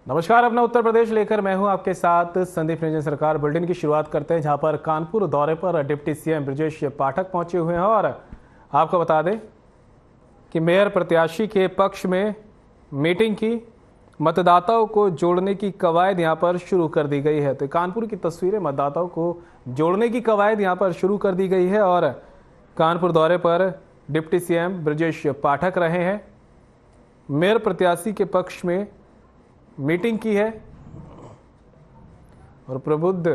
नमस्कार, अपना उत्तर प्रदेश लेकर मैं हूं आपके साथ संदीप रंजन। सरकार बुलेटिन की शुरुआत करते हैं, जहां पर कानपुर दौरे पर डिप्टी सीएम ब्रजेश पाठक पहुंचे हुए हैं। और आपको बता दें कि मेयर प्रत्याशी के पक्ष में मीटिंग की, मतदाताओं को जोड़ने की कवायद यहां पर शुरू कर दी गई है। तो कानपुर की तस्वीरें, मतदाताओं को जोड़ने की कवायद यहां पर शुरू कर दी गई है। और कानपुर दौरे पर डिप्टी सीएम ब्रजेश पाठक रहे हैं। मेयर प्रत्याशी के पक्ष में मीटिंग की है और प्रबुद्ध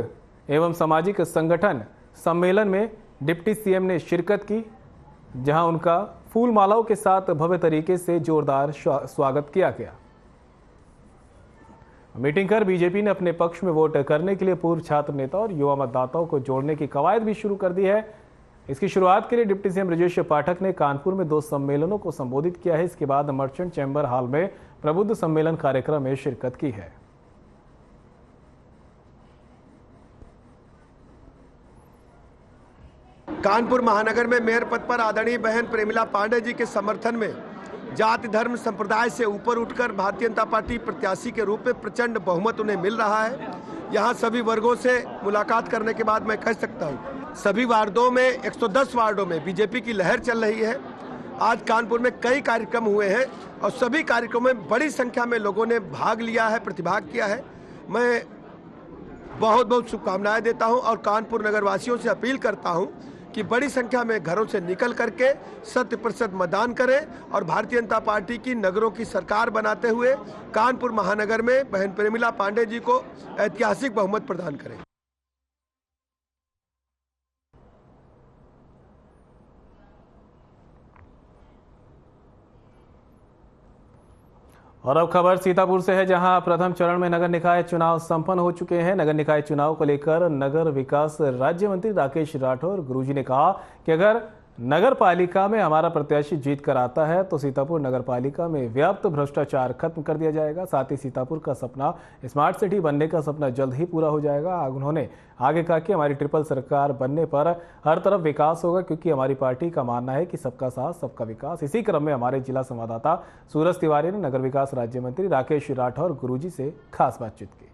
एवं सामाजिक संगठन सम्मेलन में डिप्टी सीएम ने शिरकत की, जहां उनका फूल मालाओं के साथ भव्य तरीके से जोरदार स्वागत किया गया। मीटिंग कर बीजेपी ने अपने पक्ष में वोट करने के लिए पूर्व छात्र नेता और युवा मतदाताओं को जोड़ने की कवायद भी शुरू कर दी है। इसकी शुरुआत के लिए डिप्टी सीएम ब्रजेश पाठक ने कानपुर में 2 सम्मेलनों को संबोधित किया है। इसके बाद मर्चेंट चैम्बर हॉल में प्रबुद्ध सम्मेलन कार्यक्रम में शिरकत की है। कानपुर महानगर में मेयर पद पर आदरणीय बहन प्रेमिला पांडे जी के समर्थन में जाति धर्म संप्रदाय से ऊपर उठकर भारतीय जनता पार्टी प्रत्याशी के रूप में प्रचंड बहुमत उन्हें मिल रहा है। यहाँ सभी वर्गों से मुलाकात करने के बाद मैं कह सकता हूँ, सभी वार्डों में 110 वार्डों में बीजेपी की लहर चल रही है। आज कानपुर में कई कार्यक्रम हुए हैं और सभी कार्यक्रमों में बड़ी संख्या में लोगों ने भाग लिया है, प्रतिभाग किया है। मैं बहुत बहुत शुभकामनाएं देता हूं और कानपुर नगरवासियों से अपील करता हूं कि बड़ी संख्या में घरों से निकल करके 100% मतदान करें और भारतीय जनता पार्टी की नगरों की सरकार बनाते हुए कानपुर महानगर में बहन प्रेमिला पांडे जी को ऐतिहासिक बहुमत प्रदान करें। और अब खबर सीतापुर से है, जहां प्रथम चरण में नगर निकाय चुनाव संपन्न हो चुके हैं। नगर निकाय चुनाव को लेकर नगर विकास राज्य मंत्री राकेश राठौर गुरुजी ने कहा कि अगर नगर पालिका में हमारा प्रत्याशी जीत कर आता है तो सीतापुर नगर पालिका में व्याप्त भ्रष्टाचार खत्म कर दिया जाएगा। साथ ही सीतापुर का सपना स्मार्ट सिटी बनने का सपना जल्द ही पूरा हो जाएगा। उन्होंने आगे कहा कि हमारी ट्रिपल सरकार बनने पर हर तरफ विकास होगा, क्योंकि हमारी पार्टी का मानना है कि सबका साथ सबका विकास। इसी क्रम में हमारे जिला संवाददाता सूरज तिवारी ने नगर विकास राज्य मंत्री राकेश राठौर गुरुजी से खास बातचीत की।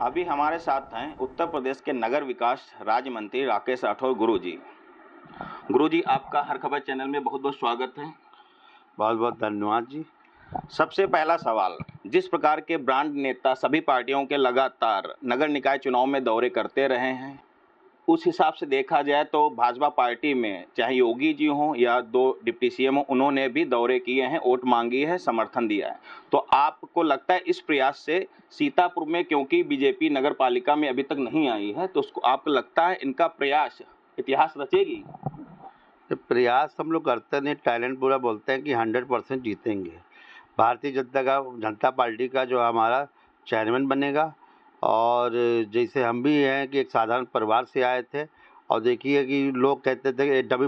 अभी हमारे साथ हैं उत्तर प्रदेश के नगर विकास राज्य मंत्री राकेश राठौर गुरुजी। गुरुजी, आपका हर खबर चैनल में बहुत बहुत स्वागत है। बहुत बहुत धन्यवाद जी। सबसे पहला सवाल, जिस प्रकार के ब्रांड नेता सभी पार्टियों के लगातार नगर निकाय चुनाव में दौरे करते रहे हैं, उस हिसाब से देखा जाए तो भाजपा पार्टी में चाहे योगी जी हों या 2 डिप्टी सीएम हों, उन्होंने भी दौरे किए हैं, वोट मांगी है, समर्थन दिया है। तो आपको लगता है इस प्रयास से सीतापुर में, क्योंकि बीजेपी नगर पालिका में अभी तक नहीं आई है, तो उसको आपको लगता है इनका प्रयास इतिहास रचेगी? तो प्रयास हम लोग करते नहीं, टैलेंट पूरा बोलते हैं कि 100% जीतेंगे। भारतीय जनता पार्टी का जो हमारा चेयरमैन बनेगा, और जैसे हम भी हैं कि एक साधारण परिवार से आए थे, और देखिए कि लोग कहते थे कि डमी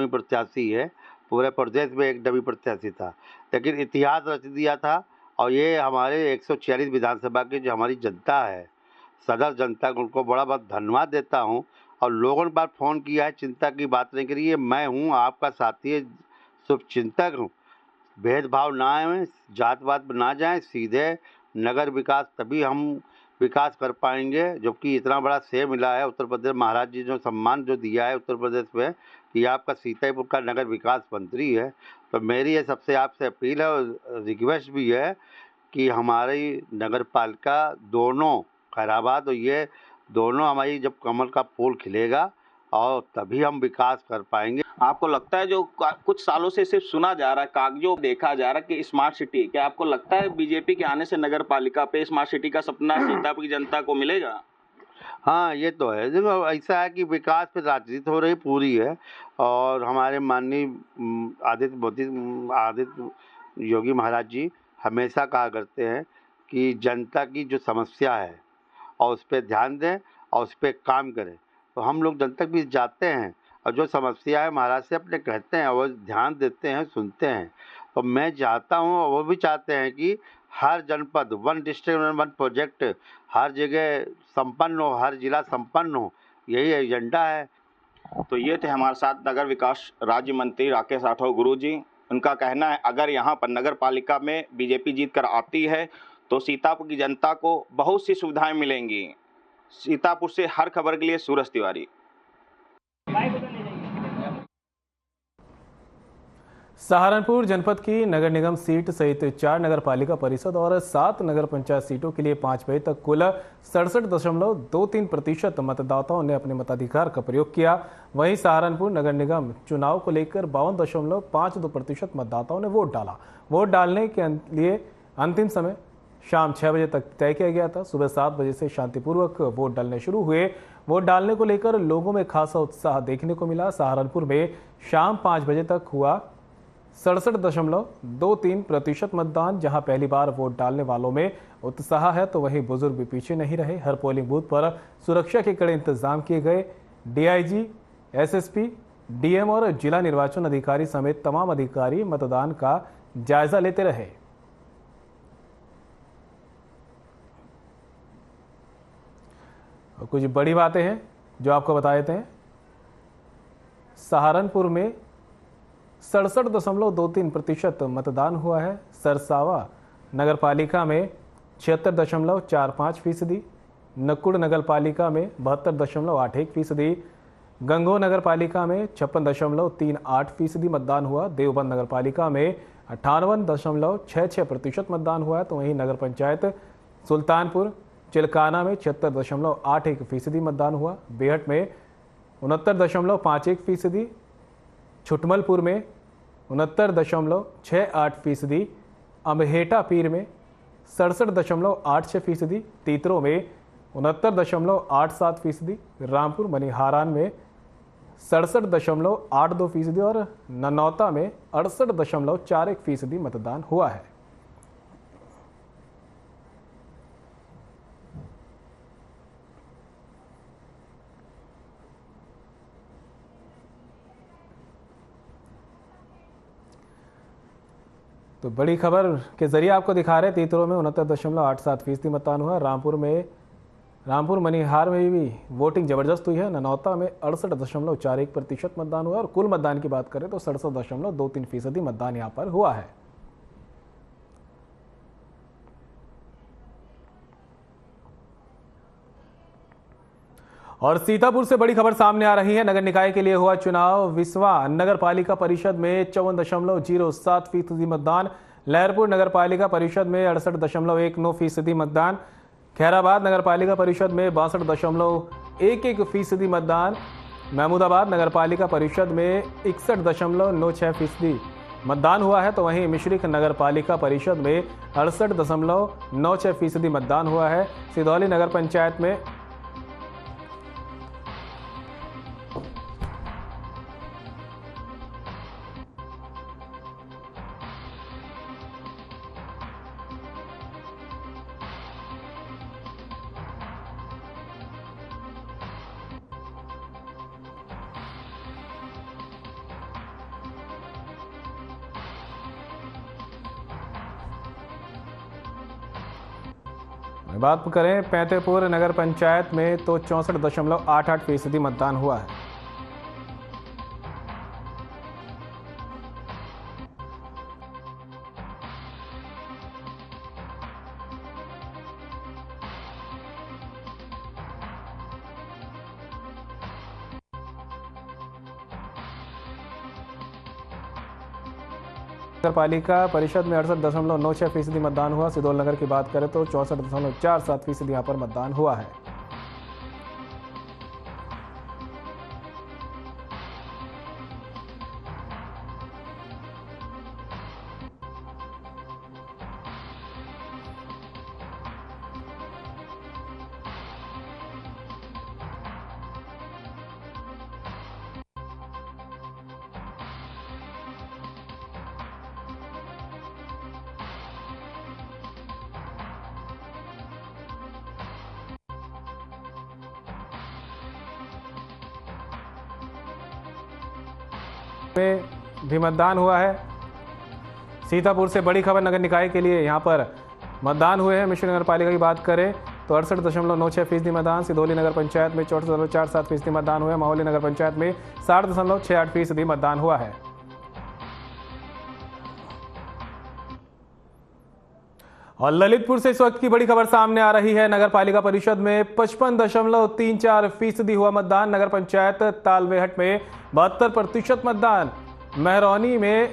प्रत्याशी है, पूरे प्रदेश में एक डमी प्रत्याशी था, लेकिन इतिहास रच दिया था। और ये हमारे 146 विधानसभा की जो हमारी जनता है, सदर जनता को, उनको बड़ा बहुत धन्यवाद देता हूँ। और लोगों ने बार फ़ोन किया है, चिंता की बात नहीं करी है। मैं हूँ आपका साथी, शुभ चिंतक हूँ। भेदभाव ना आए, जात पात में ना जाएं, सीधे नगर विकास, तभी हम विकास कर पाएंगे। जबकि इतना बड़ा श्रेय मिला है उत्तर प्रदेश, महाराज जी जो सम्मान जो दिया है उत्तर प्रदेश में कि आपका सीतापुर का नगर विकास मंत्री है। तो मेरी ये सबसे आपसे अपील है और रिक्वेस्ट भी है कि हमारी नगर पालिका दोनों खैराबाद, तो ये दोनों हमारी जब कमल का फूल खिलेगा और तभी हम विकास कर पाएंगे। आपको लगता है जो कुछ सालों से सिर्फ सुना जा रहा है, कागजों देखा जा रहा है कि स्मार्ट सिटी, क्या आपको लगता है बीजेपी के आने से नगर पालिका पे स्मार्ट सिटी का सपना सीतापुर की जनता को मिलेगा? हाँ, ये तो है। देखो, ऐसा है कि विकास पे राजनीति हो रही पूरी है, और हमारे माननीय आदित्य योगी महाराज जी हमेशा कहा करते हैं कि जनता की जो समस्या है और उस पर ध्यान दें और उस पर काम करें। तो हम लोग जनता के बीच जाते हैं और जो समस्या है महाराज से अपने कहते हैं, वो ध्यान देते हैं, सुनते हैं। तो मैं चाहता हूँ और वो भी चाहते हैं कि हर जनपद, 1 डिस्ट्रिक्ट 1 प्रोजेक्ट हर जगह संपन्न हो, हर जिला संपन्न हो, यही एजेंडा है। तो ये थे हमारे साथ नगर विकास राज्य मंत्री राकेश राठौर गुरुजी। उनका कहना है अगर यहाँ पर नगर पालिका में बीजेपी जीत कर आती है तो सीतापुर की जनता को बहुत सी सुविधाएं मिलेंगी। सीतापुर से हर खबर के लिए सूरज तिवारी। सहारनपुर जनपद की नगर निगम सीट सहित 4 नगर पालिका परिषद और 7 नगर पंचायत सीटों के लिए 5 बजे तक कुल 67.23% मतदाताओं ने अपने मताधिकार का प्रयोग किया। वहीं सहारनपुर नगर निगम चुनाव को लेकर 52.52% मतदाताओं ने वोट डाला। वोट डालने के लिए अंतिम समय शाम 6 बजे तक तय किया गया था। सुबह 7 बजे से शांतिपूर्वक वोट डालने शुरू हुए। वोट डालने को लेकर लोगों में खासा उत्साह देखने को मिला। सहारनपुर में शाम 5 बजे तक हुआ 67.23% मतदान। जहां पहली बार वोट डालने वालों में उत्साह है तो वहीं बुजुर्ग भी पीछे नहीं रहे। हर पोलिंग बूथ पर सुरक्षा के कड़े इंतजाम किए गए। डीआईजी, एसएसपी, डीएम और जिला निर्वाचन अधिकारी समेत तमाम अधिकारी मतदान का जायजा लेते रहे। और कुछ बड़ी बातें हैं जो आपको बता देते हैं। सहारनपुर में 67.23% मतदान हुआ है। सरसावा नगर पालिका में 76.45%, नकुड़ नगर पालिका में 72.81%, गंगो नगर पालिका में 56.38% मतदान हुआ। देवबंद नगर पालिका में 58.66% मतदान हुआ है। तो वहीं नगर पंचायत सुल्तानपुर चिलकाना में 76.81% मतदान हुआ। बेहट में 69.51%, छुटमलपुर में 69.68%, अमहेटा पीर में 67.86%, तीतरो में 69.87%, रामपुर मनिहारान में 67.82% और ननौता में 68.41% मतदान हुआ है। तो बड़ी खबर के जरिए आपको दिखा रहे तीतरो में 69.87% मतदान हुआ। रामपुर मनिहार में भी वोटिंग जबरदस्त हुई है। ननौता में 68.41% मतदान हुआ और कुल मतदान की बात करें तो 67.23% मतदान यहाँ पर हुआ है। और सीतापुर से बड़ी खबर सामने आ रही है। नगर निकाय के लिए हुआ चुनाव। विसवा नगर पालिका परिषद में 54.07% मतदान। लहरपुर नगर पालिका परिषद में 68.19% मतदान। खैराबाद नगर पालिका परिषद में 62.11% मतदान। महमूदाबाद नगर पालिका परिषद में 61.96% मतदान हुआ है। तो वहीं मिश्रिख नगर पालिका परिषद में 68.96% मतदान हुआ है। सिधौली नगर पंचायत में बात करें पैंतेपुर नगर पंचायत में तो 64.88% मतदान हुआ है। नगर पालिका परिषद में 68.96% मतदान हुआ। सिदौल नगर की बात करें तो 64.47% यहाँ पर मतदान हुआ है। में भी मतदान हुआ है। सीतापुर से बड़ी खबर नगर निकाय के लिए यहाँ पर मतदान हुए हैं। मिश्र नगर पालिका की बात करें तो 68.96% मतदान। सिधौली नगर पंचायत में 64.47% मतदान हुआ है। माहौली नगर पंचायत में 60.68% मतदान हुआ है। और ललितपुर से इस वक्त की बड़ी खबर सामने आ रही है। नगर पालिका परिषद में 55.34% हुआ मतदान। नगर पंचायत तालबेहट में 72% मतदान। महरौनी में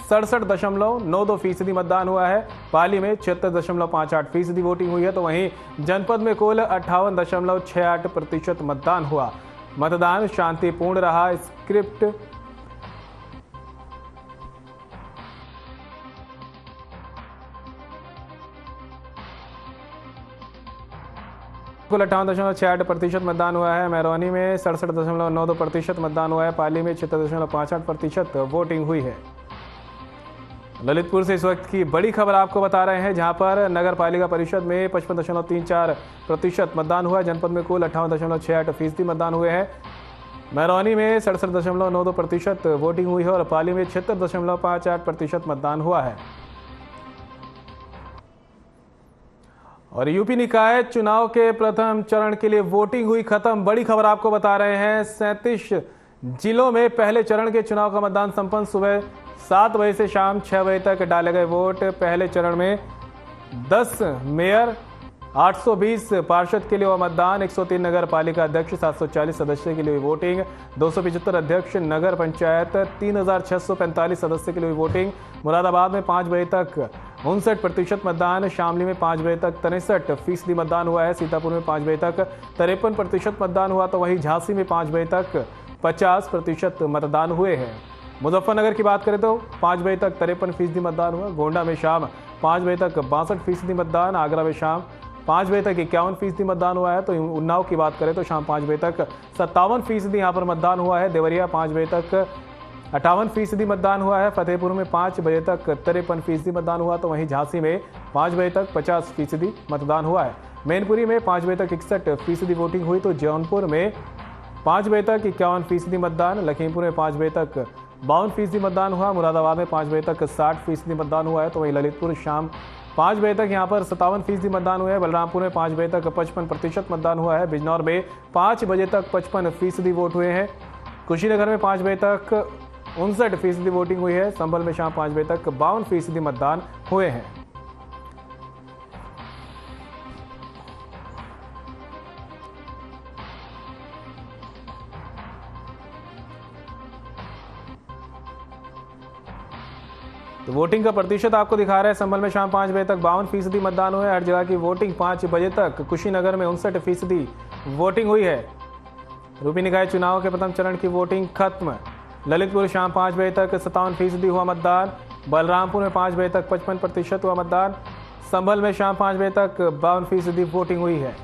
67.92% मतदान हुआ है। पाली में 76.58% वोटिंग हुई है, तो वहीं जनपद में कुल 58.68% मतदान हुआ। मतदान शांतिपूर्ण रहा। स्क्रिप्ट कुल 58.68% मतदान हुआ है। महरौनी में 67.92% मतदान हुआ है। पाली में 76.58% वोटिंग हुई है। ललितपुर से इस वक्त की बड़ी खबर आपको बता रहे हैं, जहां पर नगर पालिका परिषद में 55.34% मतदान हुआ है। जनपद में कुल 58.68% मतदान हुए हैं। महरौनी में 67.92% वोटिंग हुई है और पाली में 76.58% मतदान हुआ है। और यूपी निकाय चुनाव के प्रथम चरण के लिए वोटिंग हुई खत्म। बड़ी खबर आपको बता रहे हैं, 37 जिलों में पहले चरण के चुनाव का मतदान संपन्न। सुबह 7 बजे से शाम 6 बजे तक डाले गए वोट। पहले चरण में 10 मेयर, 820 पार्षद के लिए हुआ मतदान। 103 नगर पालिका अध्यक्ष, 740 सदस्य के लिए हुई वोटिंग। 275 अध्यक्ष नगर पंचायत, 3645 सदस्य के लिए हुई वोटिंग। मुरादाबाद में 5 बजे तक 59% मतदान। शामली में 5 बजे तक 63% मतदान हुआ है। सीतापुर में 5 बजे तक 53% मतदान हुआ, तो वहीं झांसी में 5 बजे तक 50% मतदान हुए हैं। मुजफ्फरनगर की बात करें तो 5 बजे तक 53% मतदान हुआ। गोंडा में शाम 5 बजे तक 62% मतदान। आगरा में शाम 5 बजे तक 51% मतदान हुआ है। तो उन्नाव की बात करें तो शाम 5 बजे तक 57% यहाँ पर मतदान हुआ है। देवरिया 5 बजे तक 58% मतदान हुआ है। फतेहपुर में 5 बजे तक 53% मतदान हुआ, तो वहीं झांसी में 5 बजे तक 50% मतदान हुआ है। मैनपुरी में 5 बजे तक 61% वोटिंग हुई, तो जौनपुर में 5 बजे तक 51% मतदान। लखीमपुर में 5 बजे तक 52% मतदान हुआ। मुरादाबाद में 5 बजे तक 60% मतदान हुआ है, तो वहीं ललितपुर शाम 5 बजे तक यहाँ पर 57% मतदान हुआ है। बलरामपुर में 5 बजे तक 55% मतदान हुआ है। बिजनौर में 5 बजे तक 55% वोट हुए हैं। कुशीनगर में 5 बजे तक 59% वोटिंग हुई है। संभल में शाम 5 बजे तक 52% मतदान हुए हैं। तो वोटिंग का प्रतिशत आपको दिखा रहे हैं। संभल में शाम 5 बजे तक 52% मतदान हुए। हर जगह की वोटिंग 5 बजे तक। कुशीनगर में 59% वोटिंग हुई है। यूपी निकाय चुनाव के प्रथम चरण की वोटिंग खत्म। ललितपुर शाम 5 बजे तक 57% हुआ मतदान। बलरामपुर में 5 बजे तक 55% हुआ मतदान। संभल में शाम 5 बजे तक 52% वोटिंग हुई है।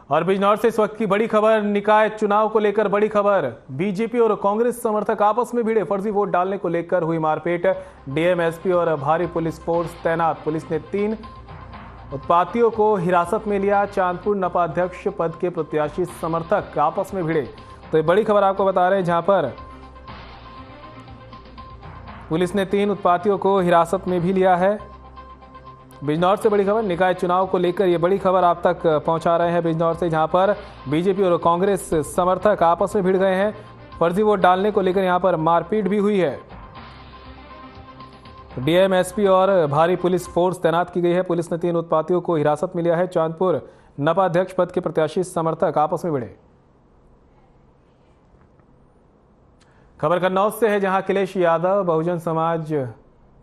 और बिजनौर से इस वक्त की बड़ी खबर, निकाय चुनाव को लेकर बड़ी खबर। बीजेपी और कांग्रेस समर्थक आपस में भिड़े। फर्जी वोट डालने को लेकर हुई मारपीट। डीएम, एसपी और भारी पुलिस फोर्स तैनात। पुलिस ने 3 उत्पातियों को हिरासत में लिया। चांदपुर नपा अध्यक्ष पद के प्रत्याशी समर्थक आपस में भिड़े। तो ये बड़ी खबर आपको बता रहे हैं, जहां पर पुलिस ने 3 उत्पातियों को हिरासत में भी लिया है। बिजनौर से बड़ी खबर, निकाय चुनाव को लेकर ये बड़ी खबर आप तक पहुंचा रहे हैं बिजनौर से, जहां पर बीजेपी और कांग्रेस समर्थक आपस में भिड़ गए हैं। फर्जी वोट डालने को लेकर यहां पर मारपीट भी हुई है। डीएम, एसपी और भारी पुलिस फोर्स तैनात की गई है। पुलिस ने 3 उत्पातियों को हिरासत में लिया है। चांदपुर नपा अध्यक्ष पद के प्रत्याशी समर्थक आपस में भिड़े। खबर कन्नौज से है, जहां अखिलेश यादव बहुजन समाज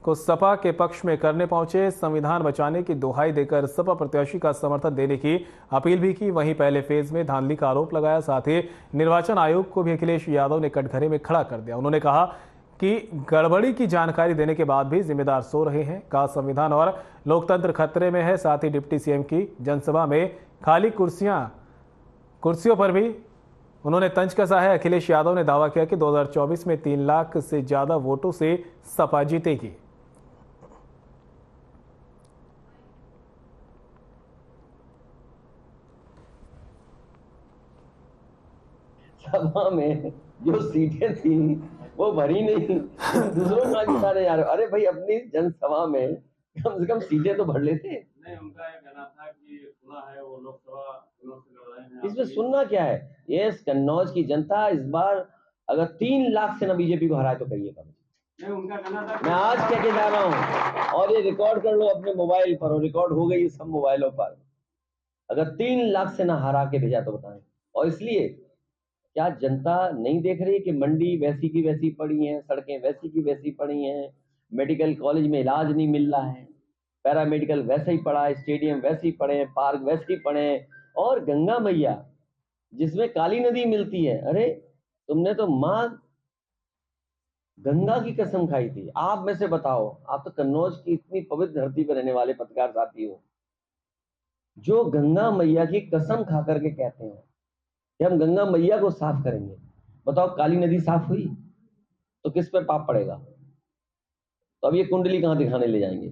को सपा के पक्ष में करने पहुंचे। संविधान बचाने की दुहाई देकर सपा प्रत्याशी का समर्थन देने की अपील भी की। वहीं पहले फेज में धांधली का आरोप लगाया। साथ ही निर्वाचन आयोग को भी अखिलेश यादव ने कटघरे में खड़ा कर दिया। उन्होंने कहा कि गड़बड़ी की जानकारी देने के बाद भी जिम्मेदार सो रहे हैं। कहा संविधान और लोकतंत्र खतरे में है। साथ ही डिप्टी सीएम की जनसभा में खाली कुर्सियों पर भी उन्होंने तंज कसा है। अखिलेश यादव ने दावा किया कि 2024 में 3 लाख से ज्यादा वोटों से सपा जीतेगी। सभा में जो सीटें थी वो भरी नहीं, दूसरों का जिताने जा रहे हो। अरे भाई, अपनी जनसभा में कम से कम सीटें तो भर लेते। नहीं, उनका ये कहना था कि सुना है वो लोकसभा चुनाव से लड़ रहे हैं। इसमें सुनना क्या है? ये कन्नौज की जनता इस बार अगर 3 लाख से ना बीजेपी को हराए तो कहिए कब। नहीं, उनका कहना था मैं आज कह के जा रहा हूं, और ये रिकॉर्ड कर लो अपने मोबाइल पर, और रिकॉर्ड हो गई सब मोबाइलों पर। अगर 3 लाख से ना हरा के भेजा तो बताएं। और इसलिए क्या जनता नहीं देख रही कि मंडी वैसी की वैसी पड़ी है, सड़कें वैसी की वैसी पड़ी हैं, मेडिकल कॉलेज में इलाज नहीं मिल रहा है, पैरामेडिकल वैसे ही पड़ा है, स्टेडियम वैसे ही पड़े हैं, पार्क वैसे ही पड़े हैं, और गंगा मैया जिसमें काली नदी मिलती है, अरे तुमने तो माँ गंगा की कसम खाई थी। आप में से बताओ, आप तो कन्नौज की इतनी पवित्र धरती पर रहने वाले पत्रकार साथी हो, जो गंगा मैया की कसम खा करके कहते हैं कि हम गंगा मैया को साफ करेंगे, बताओ काली नदी साफ हुई तो किस पे पाप पड़ेगा? तो अब ये कुंडली कहां दिखाने ले जाएंगे?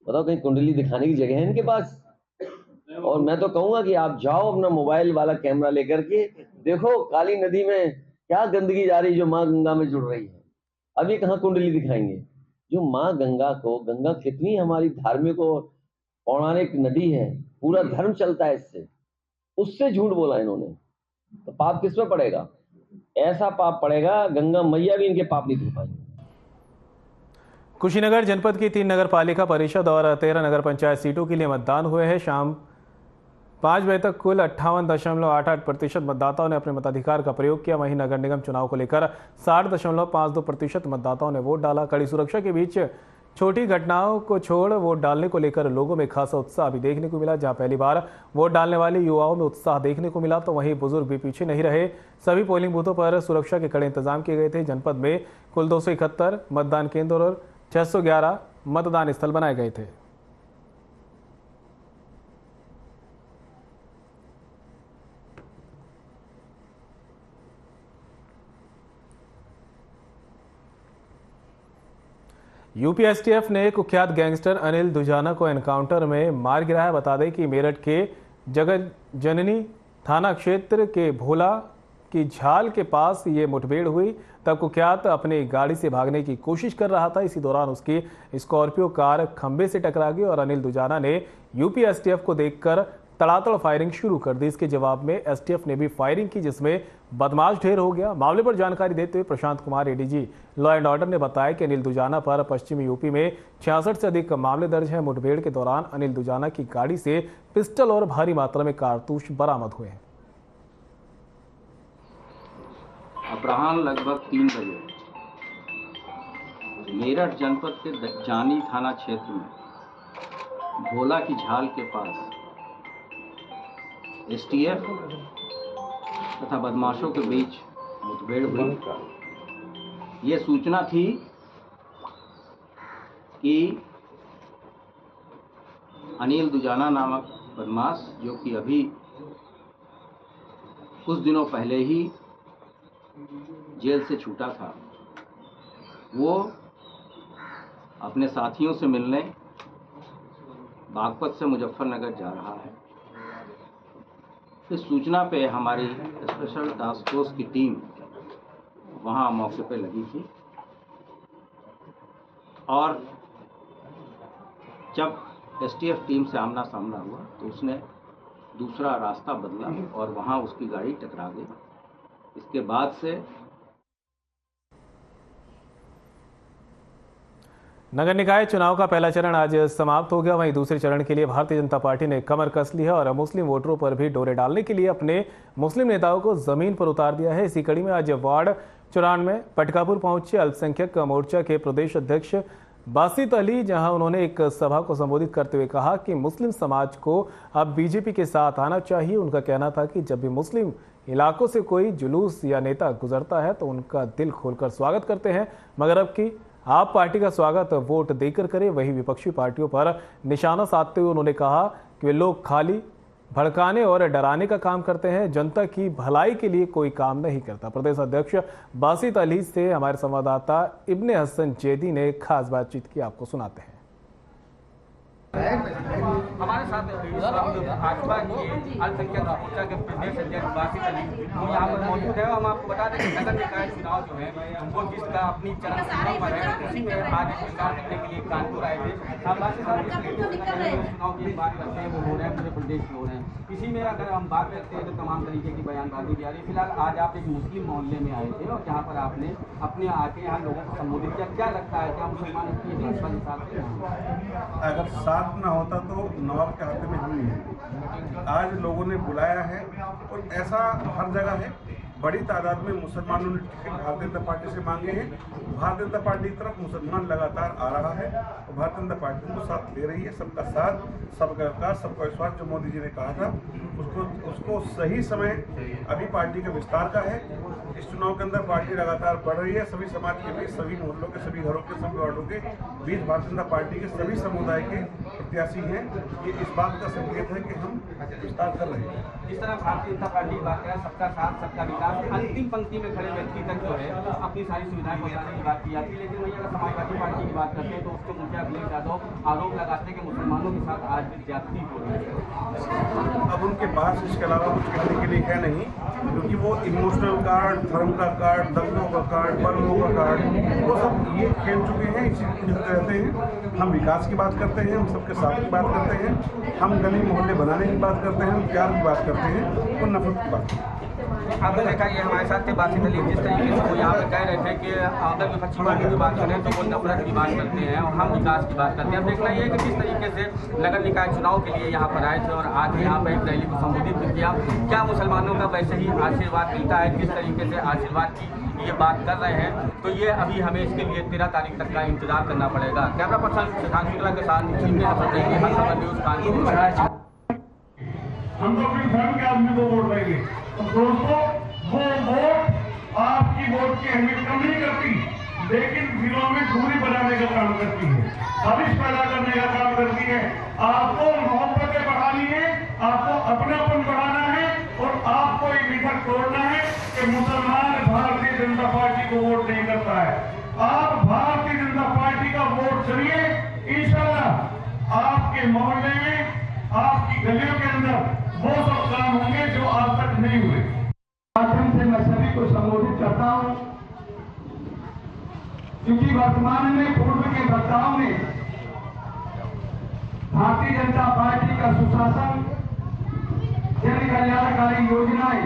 बताओ, कहीं कुंडली दिखाने की जगह है इनके पास? और मैं तो कहूंगा कि आप जाओ अपना मोबाइल वाला कैमरा लेकर के देखो काली नदी में क्या गंदगी जा रही जो माँ गंगा में जुड़ रही है। अब ये कहाँ कुंडली दिखाएंगे? जो माँ गंगा को, गंगा कितनी हमारी धार्मिक और पौराणिक नदी है, पूरा धर्म चलता है इससे, उससे झूठ बोला इन्होंने, तो पाप किस पे पड़ेगा? ऐसा पाप पड़ेगा गंगा मैया भी इनके पाप नहीं धो पाएंगे। कुशीनगर जनपद की 3 नगर पालिका परिषद और 13 नगर पंचायत सीटों के लिए मतदान हुए हैं। शाम 5 बजे तक कुल 58.88% मतदाताओं ने अपने मताधिकार का प्रयोग किया। वहीं नगर निगम चुनाव को लेकर 60.52% मतदाताओं ने वोट डाला। कड़ी सुरक्षा के बीच छोटी घटनाओं को छोड़ वोट डालने को लेकर लोगों में खासा उत्साह भी देखने को मिला। जहां पहली बार वोट डालने वाले युवाओं में उत्साह देखने को मिला, तो वहीं बुजुर्ग भी पीछे नहीं रहे। सभी पोलिंग बूथों पर सुरक्षा के कड़े इंतजाम किए गए थे। जनपद में कुल 271 मतदान केंद्र और 611 मतदान स्थल बनाए गए थे। यूपी एसटीएफ ने कुख्यात गैंगस्टर अनिल दुजाना को एनकाउंटर में मार गिराया। बता दें कि मेरठ के जगत जननी थाना क्षेत्र के भोला की झाल के पास ये मुठभेड़ हुई। तब कुख्यात अपनी गाड़ी से भागने की कोशिश कर रहा था। इसी दौरान उसकी स्कॉर्पियो कार खंबे से टकरा गई और अनिल दुजाना ने यूपी एसटीएफ को देखकर तड़ातड़ फायरिंग शुरू कर दी। इसके जवाब में एसटीएफ ने भी फायरिंग की, जिसमें बदमाश ढेर हो गया। मामले पर जानकारी देते हुए Prashant Kumar ADG law and order ने बताया कि अनिल दुजाना पर पश्चिमी यूपी में 66 से अधिक मामले दर्ज हैं। मुठभेड़ के दौरान अनिल दुजाना की गाड़ी से पिस्टल और भारी मात्रा में कारतूस बरामद हुए हैं। अपराह्न लगभग 3 बजे मेरठ जनपद के जानी थाना क्षेत्र में भोला की झाल के पास एसटीएफ तथा बदमाशों के बीच मुठभेड़ हुई। ये सूचना थी कि अनिल दुजाना नामक बदमाश, जो कि अभी कुछ दिनों पहले ही जेल से छूटा था, वो अपने साथियों से मिलने बागपत से मुजफ्फरनगर जा रहा है। इस सूचना पे हमारी स्पेशल टास्क फोर्स की टीम वहाँ मौके पे लगी थी और जब एसटीएफ टीम से आमना सामना हुआ तो उसने दूसरा रास्ता बदला और वहाँ उसकी गाड़ी टकरा गई। इसके बाद से नगर निकाय चुनाव का पहला चरण आज समाप्त हो गया। वहीं दूसरे चरण के लिए भारतीय जनता पार्टी ने कमर कस ली है और मुस्लिम वोटरों पर भी डोरे डालने के लिए अपने मुस्लिम नेताओं को जमीन पर उतार दिया है। इसी कड़ी में आज वार्ड 94 में पटकापुर पहुंचे अल्पसंख्यक मोर्चा के प्रदेश अध्यक्ष बासित अली, जहां उन्होंने एक सभा को संबोधित करते हुए कहा कि मुस्लिम समाज को अब बीजेपी के साथ आना चाहिए। उनका कहना था कि जब भी मुस्लिम इलाकों से कोई जुलूस या नेता गुजरता है तो उनका दिल खोलकर स्वागत करते हैं, मगर अब की आप पार्टी का स्वागत वोट देकर करें। वहीं विपक्षी पार्टियों पर निशाना साधते हुए उन्होंने कहा कि वे लोग खाली भड़काने और डराने का काम करते हैं, जनता की भलाई के लिए कोई काम नहीं करता। प्रदेश अध्यक्ष बासित अली से हमारे संवाददाता इब्ने हसन जैदी ने खास बातचीत की, आपको सुनाते हैं। हमारे साथ भाजपा की अल्पसंख्यक मोर्चा के प्रदेश अध्यक्ष बासित अली वो यहाँ पर मौजूद है। हम आपको बता दें कि नगर निकाय चुनाव जो है वो जिसका अपनी चरम सीमा पर है, उसी में आज प्रचार करने के लिए कानपुर आए थे। आप बासित साहब चुनाव की बात करते हैं वो हो रहे हैं, पूरे प्रदेश में हो रहे हैं। इसी में अगर हम बात करते हैं तो तमाम तरीके की बयानबाजी भी आ रही है। फिलहाल आज आप एक मुस्लिम मोहल्ले में आए थे और जहाँ पर आपने अपने आके यहाँ लोगों को संबोधित किया। क्या लगता है, क्या मुसलमान की भाजपा के साथ हैं? अगर साथ ना होता तो नवाब के हाथ में हम नहीं है। आज लोगों ने बुलाया है और ऐसा हर जगह है। बड़ी तादाद में मुसलमानों ने टिकट भारतीय जनता पार्टी से मांगे हैं। भारतीय जनता पार्टी की तरफ मुसलमान लगातार आ रहा है और भारतीय जनता पार्टी उनको साथ ले रही है। सबका साथ, सबका विकास, सबका विश्वास जो मोदी जी ने कहा था उसको सही समय अभी पार्टी के विस्तार का है। इस चुनाव के अंदर पार्टी लगातार बढ़ रही है। सभी समाज के बीच, सभी मोहल्लों के, सभी घरों के, सभी वार्डों के बीच भारतीय जनता पार्टी के सभी समुदाय के प्रत्याशी हैं। ये इस बात का संकेत है कि हम विस्तार कर रहे हैं। जिस तरह भारतीय जनता पार्टी की बात करें, सबका साथ सबका विकास, अंतिम पंक्ति में खड़े व्यक्ति तक जो है अपनी सारी सुविधाएं पहुंचाने की बात की जाती है। लेकिन वही अगर समाजवादी पार्टी की बात करते हैं तो उसके मुखिया अखिलेश यादव आरोप लगाते हैं कि मुसलमानों के साथ आज भी ज्यादती हो रही है। अब उनके पास इसके अलावा कुछ कहने के लिए है नहीं, क्योंकि वो इमोशनल कार्ड, धर्म का कार्ड, दंगों का कार्ड, बर्मों का कार्ड, वो सब ये खेल चुके हैं। इसी रहते हैं। हम विकास की बात करते हैं, हम सबके साथ की बात करते हैं, हम गली मोहल्ले बनाने की बात करते हैं, हम प्यार की बात करते हैं और नफरत की बात। आपने देखा ये हमारे साथ थे बासित अली, जिस तरीके से वो यहाँ पे कह रहे थे कि अगर विपक्षी पार्टी की बात करें तो वो नफरत की बात करते हैं और हम विकास की बात करते हैं। अब देखना ये कि किस तरीके से नगर निकाय चुनाव के लिए यहाँ पर आए थे और आज यहाँ पर एक रैली को संबोधित भी किया। क्या मुसलमानों का वैसे ही आशीर्वाद मिलता है, किस तरीके से आशीर्वाद की ये बात कर रहे हैं, तो ये अभी हमें इसके लिए 13 तारीख तक का इंतजार करना पड़ेगा। कैमरा पर्सन सिद्धांत शुक्ला के साथ हर खबर न्यूज कानपुर। हम तो अपने धर्म के आदमी को वोट देंगे। तो दोस्तों, वो वोट आपकी वोट की अहमियत कम नहीं करती, लेकिन दिलों में दूरी बनाने का काम करती है, खलिश पैदा करने का काम करती है। आपको मोहब्बतें बढ़ानी है, आपको अपनापन बढ़ाना है और आपको ये मिथक तोड़ना है कि मुसलमान भारतीय जनता पार्टी को वोट नहीं करता है। आप भारतीय जनता पार्टी का वोट करिए, इंशाल्लाह आपके मोहल्ले में, आपकी गलियों के अंदर वो सब काम होंगे जो आज तक नहीं हुए। माध्यम से मैं सभी को संबोधित करता हूं, क्योंकि वर्तमान में पूर्व के वक्ताओं ने भारतीय जनता पार्टी का सुशासन, जन कल्याणकारी योजनाएं,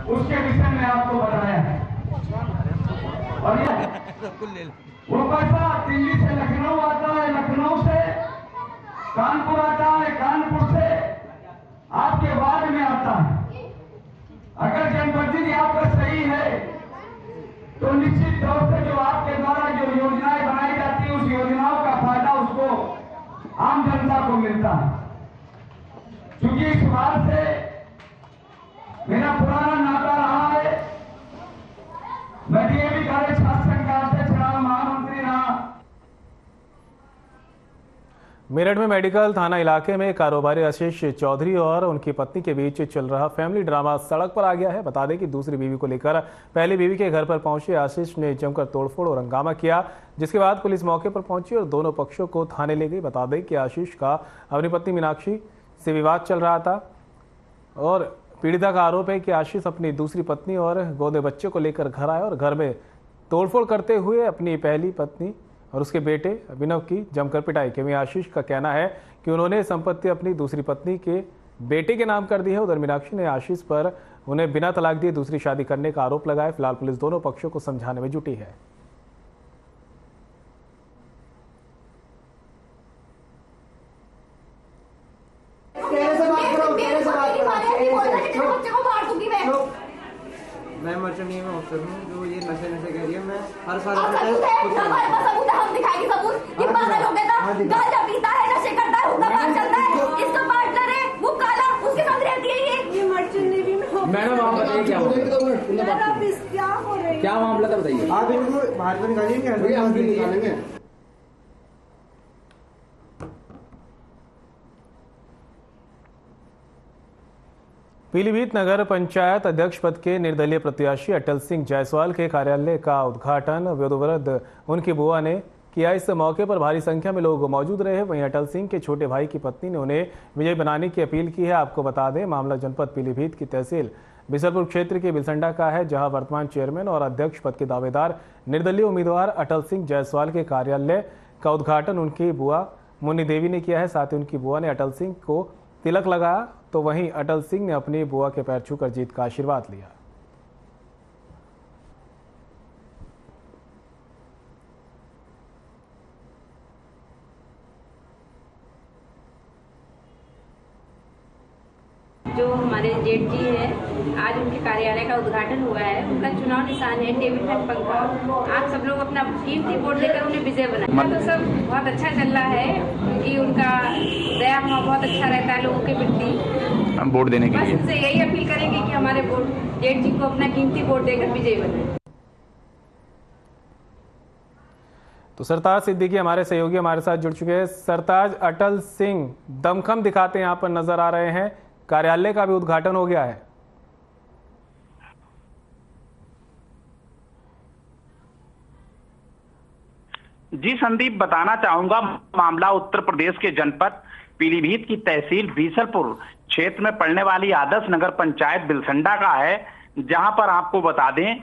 उसके विषय में आपको बताया है। और वो पैसा दिल्ली से लखनऊ आता है, लखनऊ से कानपुर आता है, कानपुर से आपके वार्ड में आता है। अगर जनप्रतिनिधि आपका सही है तो निश्चित तौर से जो आपके द्वारा जो योजनाएं बनाई जाती है उस योजनाओं का फायदा उसको आम जनता को मिलता है। क्योंकि इस बात से मेरा पुराना नाता रहा है। मैं डीएवी कार्य छात्र संघ का अध्यक्ष रहा, महामंत्री रहा। मेरठ में मेडिकल थाना इलाके में कारोबारी आशीष चौधरी और उनकी पत्नी के बीच चल रहा फैमिली ड्रामा सड़क पर आ गया है। बता दें कि दूसरी बीवी को लेकर पहली बीवी के घर पर पहुंचे आशीष ने जमकर तोड़फोड़ और हंगामा किया, जिसके बाद पुलिस मौके पर पहुंची और दोनों पक्षों को थाने ले गई। बता दें कि आशीष का अपनी पत्नी मीनाक्षी से विवाद चल रहा था और पीड़िता का आरोप है कि आशीष अपनी दूसरी पत्नी और गोदे बच्चे को लेकर घर आया और घर में तोड़फोड़ करते हुए अपनी पहली पत्नी और उसके बेटे अभिनव की जमकर पिटाई की। वहीं आशीष का कहना है कि उन्होंने संपत्ति अपनी दूसरी पत्नी के बेटे के नाम कर दी है। उधर मीनाक्षी ने आशीष पर उन्हें बिना तलाक दिए दूसरी शादी करने का आरोप लगाया। फिलहाल पुलिस दोनों पक्षों को समझाने में जुटी है। मैं मर्चेंटी में ऑफिसर हूँ जो ये नशे कह रही है। मैं हर साल हम दिखाएंगे सबूत। ये पागल हो गया था, गांजा पीता है, नशे करता है, हुक्का बार चलता है, इसका पार्टनर है वो काला, उसके साथ रहती है ये मर्चेंट नेवी में। मैडम आप बताइए क्या हो रही है, क्या मामला था बताइए। आप इनको बाहर को निकालिए। पीलीभीत नगर पंचायत अध्यक्ष पद के निर्दलीय प्रत्याशी अटल सिंह जायसवाल के कार्यालय का उद्घाटन विधिवत उनकी बुआ ने किया। इस मौके पर भारी संख्या में लोग मौजूद रहे। वहीं अटल सिंह के छोटे भाई की पत्नी ने उन्हें विजयी बनाने की अपील की है। आपको बता दें, मामला जनपद पीलीभीत की तहसील बिसलपुर क्षेत्र के बिलसंडा का है, जहां वर्तमान चेयरमैन और अध्यक्ष पद के दावेदार निर्दलीय उम्मीदवार अटल सिंह जायसवाल के कार्यालय का उद्घाटन उनकी बुआ मुन्नी देवी ने किया है। साथ ही उनकी बुआ ने अटल सिंह को तिलक लगाया, तो वहीं अटल सिंह ने अपनी बुआ के पैर छूकर जीत का आशीर्वाद लिया। जो हमारे जेठ जी है, आज उनके कार्यालय का उद्घाटन हुआ है। उनका चुनाव निशान है टेबल फैन पंखा। आप सब लोग अपना कीमती वोट देकर उन्हें विजय बनाए। तो सब बहुत अच्छा चल रहा है कि उनका दया भाव बहुत अच्छा रहता है लोगों के प्रति। हम वोट देने के लिए बस उनसे यही अपील करेंगे कि हमारे वोट जेठ जी को अपना कीमती वोट देकर विजय बनाए। तो सरताज सिद्दीकी हमारे सहयोगी हमारे साथ जुड़ चुके हैं। सरताज, अटल सिंह दमखम दिखाते यहाँ पर नजर आ रहे हैं, कार्यालय का भी उद्घाटन हो गया है। जी संदीप, बताना चाहूंगा मामला उत्तर प्रदेश के जनपद पीलीभीत की तहसील बीसलपुर क्षेत्र में पड़ने वाली आदर्श नगर पंचायत बिलसंडा का है, जहां पर आपको बता दें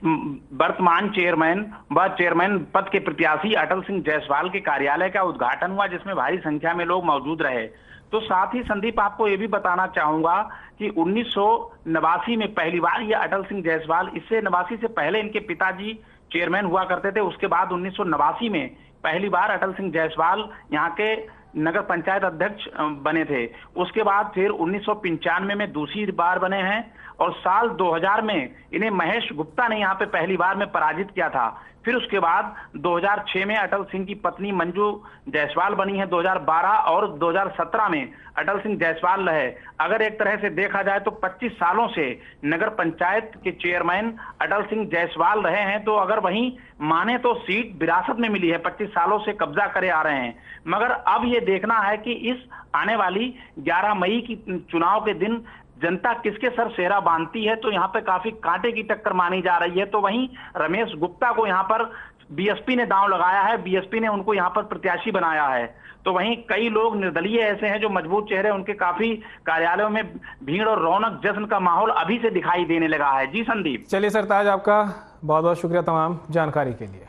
वर्तमान चेयरमैन व चेयरमैन पद के प्रत्याशी अटल सिंह जायसवाल के कार्यालय का उद्घाटन हुआ, जिसमें भारी संख्या में लोग मौजूद रहे। तो साथ ही संदीप, आपको ये भी बताना चाहूंगा कि 1989 में पहली बार ये अटल सिंह जायसवाल, इससे 89 से पहले इनके पिताजी चेयरमैन हुआ करते थे। उसके बाद 1989 में पहली बार अटल सिंह जायसवाल यहाँ के नगर पंचायत अध्यक्ष बने थे। उसके बाद फिर 1995 में दूसरी बार बने हैं और साल 2000 में इन्हें महेश गुप्ता ने यहाँ पे पहली बार में पराजित किया था। फिर उसके बाद 2006 में अटल सिंह की पत्नी मंजू जायसवाल बनी है। 2012 और 2017 में अटल सिंह जायसवाल रहे। अगर एक तरह से देखा जाए तो 25 सालों से नगर पंचायत के चेयरमैन अटल सिंह जायसवाल रहे हैं। तो अगर वहीं माने तो सीट विरासत में मिली है, 25 सालों से कब्जा करे आ रहे हैं। मगर अब ये देखना है कि इस आने वाली 11 मई की चुनाव के दिन जनता किसके सर सेहरा बांधती है। तो यहाँ पे काफी कांटे की टक्कर मानी जा रही है। तो वहीं रमेश गुप्ता को यहाँ पर बीएसपी ने दांव लगाया है, बीएसपी ने उनको यहाँ पर प्रत्याशी बनाया है। तो वहीं कई लोग निर्दलीय ऐसे हैं जो मजबूत चेहरे, उनके काफी कार्यालयों में भीड़ और रौनक जश्न का माहौल अभी से दिखाई देने लगा है। जी संदीप। चलिए सरताज, आपका बहुत बहुत शुक्रिया तमाम जानकारी के लिए।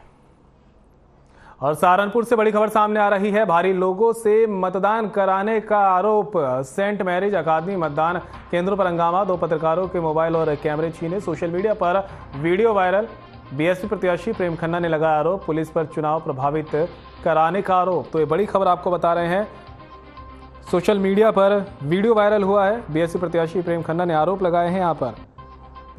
और सहारनपुर से बड़ी खबर सामने आ रही है। भारी लोगों से मतदान कराने का आरोप। सेंट मैरिज अकादमी मतदान केंद्रों पर हंगामा, 2 पत्रकारों के मोबाइल और कैमरे छीने। सोशल मीडिया पर वीडियो वायरल। बीएसपी प्रत्याशी प्रेम खन्ना ने लगाया आरोप, पुलिस पर चुनाव प्रभावित कराने का आरोप। तो ये बड़ी खबर आपको बता रहे हैं, सोशल मीडिया पर वीडियो वायरल हुआ है। बीएसपी प्रत्याशी प्रेम खन्ना ने आरोप लगाए हैं यहाँ पर।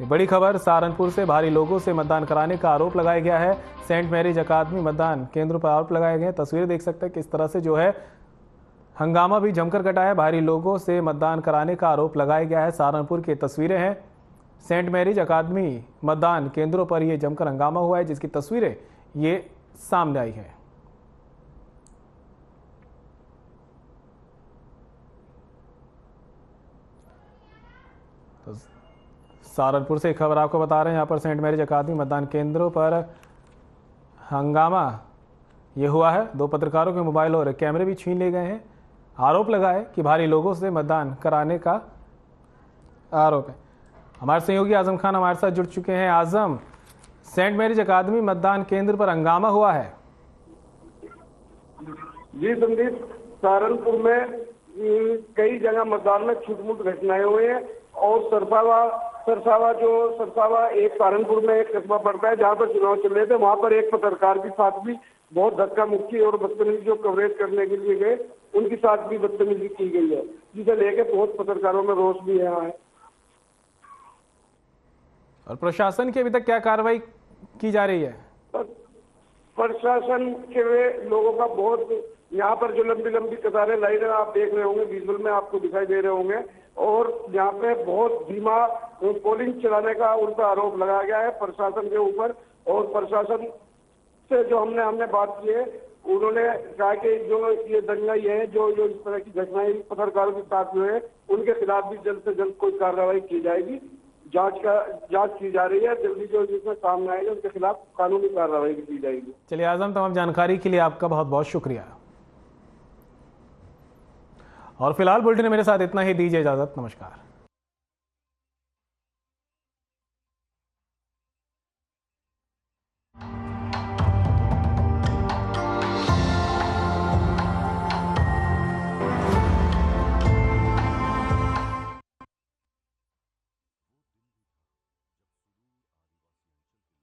ये बड़ी खबर, सहारनपुर से भारी लोगों से मतदान कराने का आरोप लगाया गया है। सेंट मैरिज अकादमी मतदान केंद्रों पर आरोप लगाए गए हैं। तस्वीरें देख सकते हैं किस तरह से जो है हंगामा भी जमकर कटा है। भारी लोगों से मतदान कराने का आरोप लगाया गया है। सहारनपुर की तस्वीरें हैं, सेंट मैरिज अकादमी मतदान केंद्रों पर यह जमकर हंगामा हुआ है, जिसकी तस्वीरें ये सामने आई हैं। तो सहारनपुर से एक खबर आपको बता रहे हैं, यहाँ पर सेंट मैरिज अकादमी मतदान केंद्रों पर हंगामा ये हुआ है। 2 पत्रकारों के मोबाइल और कैमरे भी छीन लिए गए हैं। आरोप लगा है कि भारी लोगों से मतदान कराने का आरोप है। हमारे सहयोगी आजम खान हमारे साथ जुड़ चुके हैं। आजम, सेंट मैरिज अकादमी मतदान केंद्र पर हंगामा हुआ है। जी संदीप, सहारनपुर में कई जगह मतदान में छुटमुट घटनाएं हुई हैं और सरसावा एक सहारनपुर में एक कस्बा पड़ता है जहाँ पर चुनाव चल रहे थे। वहाँ पर एक पत्रकार के साथ भी बहुत धक्का मुक्की और बदतमीजी जो कवरेज करने के लिए गए, उनके साथ भी बदतमीजी की गई है, जिसे लेकर बहुत पत्रकारों में रोष भी यहाँ है। और प्रशासन की अभी तक क्या कार्रवाई की जा रही है? प्रशासन के लोगों का बहुत, यहाँ पर जो लंबी लंबी कतारें लाइनें आप देख रहे होंगे, विजुअल में आपको दिखाई दे रहे होंगे, और यहाँ पे बहुत धीमा पोलिंग चलाने का उनका आरोप लगाया गया है प्रशासन के ऊपर। और प्रशासन से जो हमने बात की है, उन्होंने कहा कि जो ये दंगाई है, जो इस तरह की घटनाएं पत्रकारों के साथ हुए हैं, उनके खिलाफ भी जल्द से जल्द कोई कार्रवाई की जाएगी। जांच की जा रही है। जल्दी जो जिसमें सामने आएगा उनके खिलाफ कानूनी कार्रवाई की जाएगी। चलिए आजम, तमाम जानकारी के लिए आपका बहुत बहुत शुक्रिया। और फिलहाल बुलेटिन में मेरे साथ इतना ही, दीजिए इजाजत, नमस्कार।